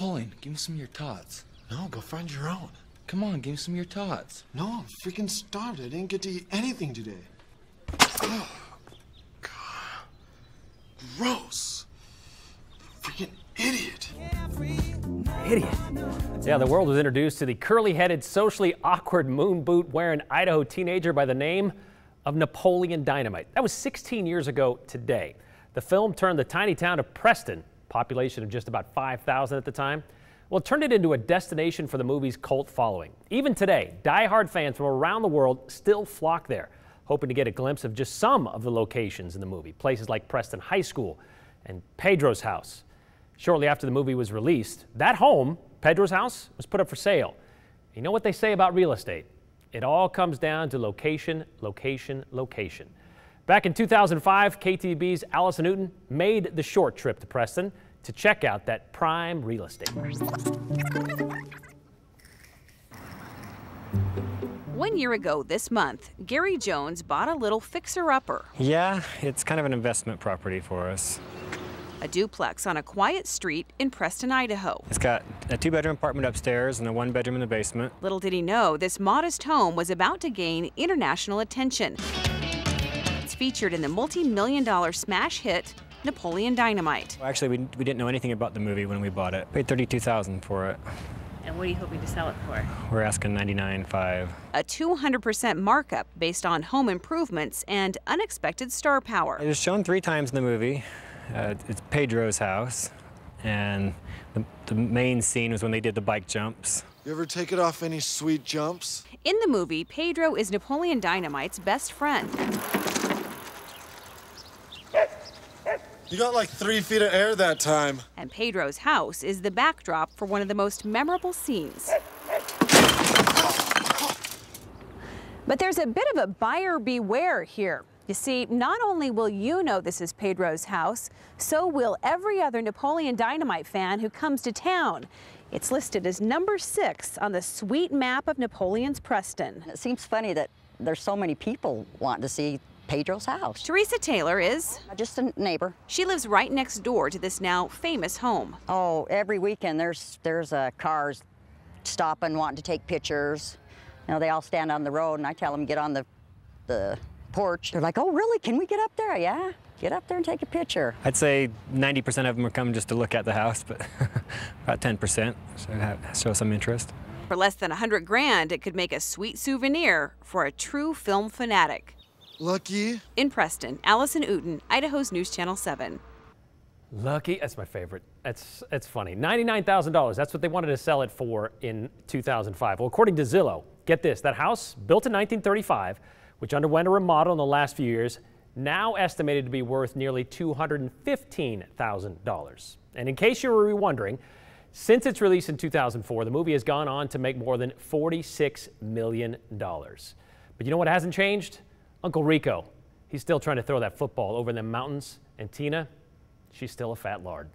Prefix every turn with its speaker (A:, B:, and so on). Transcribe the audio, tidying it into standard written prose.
A: Napoleon, give me some of your tots.
B: No, go find your own.
A: Come on, give me some of your tots.
B: No, I'm freaking starved. I didn't get to eat anything today. Oh, God. Gross. Freaking idiot.
C: Idiot. Yeah, the world was introduced to the curly-headed, socially awkward moon boot wearing Idaho teenager by the name of Napoleon Dynamite. That was 16 years ago today. The film turned the tiny town of Preston, population of just about 5,000 at the time, well, it turned it into a destination for the movie's cult following. Even today, die-hard fans from around the world still flock there, hoping to get a glimpse of just some of the locations in the movie, places like Preston High School and Pedro's house. Shortly after the movie was released, that home, Pedro's house, was put up for sale. You know what they say about real estate? It all comes down to location, location, location. Back in 2005, KTVB's Allison Newton made the short trip to Preston to check out that prime real estate.
D: 1 year ago this month, Gary Jones bought a little fixer-upper.
E: Yeah, it's kind of an investment property for us.
D: A duplex on a quiet street in Preston, Idaho.
E: It's got a 2-bedroom apartment upstairs and a 1-bedroom in the basement.
D: Little did he know, this modest home was about to gain international attention. It's featured in the multi-million-dollar smash hit, Napoleon Dynamite.
E: Actually, we didn't know anything about the movie when we bought it. Paid $32,000 for it.
F: And what are you hoping to sell it for?
E: We're asking $99,500.
D: A 200% markup based on home improvements and unexpected star power.
E: It was shown 3 times in the movie. It's Pedro's house, and the main scene was when they did the bike jumps.
B: You ever take it off any sweet jumps?
D: In the movie, Pedro is Napoleon Dynamite's best friend.
B: You got like 3 feet of air that time.
D: And Pedro's house is the backdrop for one of the most memorable scenes. But there's a bit of a buyer beware here. You see, not only will you know this is Pedro's house, so will every other Napoleon Dynamite fan who comes to town. It's listed as number 6 on the sweet map of Napoleon's Preston.
G: It seems funny that there's so many people wanting to see Pedro's house.
D: Teresa Taylor is
G: just a neighbor.
D: She lives right next door to this now famous home.
G: Oh, every weekend there's cars stopping, wanting to take pictures. You know, they all stand on the road, and I tell them get on the porch. They're like, oh, really? Can we get up there? Yeah, get up there and take a picture.
E: I'd say 90% of them are coming just to look at the house, but about 10%, so show some interest.
D: For less than $100 grand, it could make a sweet souvenir for a true film fanatic.
B: Lucky.
D: In Preston, Allison Newton, Idaho's News Channel 7.
C: Lucky, that's my favorite. It's funny. $99,000, that's what they wanted to sell it for in 2005. Well, according to Zillow, get this, that house, built in 1935, which underwent a remodel in the last few years, now estimated to be worth nearly $215,000. And in case you were wondering, since its release in 2004, the movie has gone on to make more than $46 million. But you know what hasn't changed? Uncle Rico. He's still trying to throw that football over the mountains, and Tina, she's still a fat lard.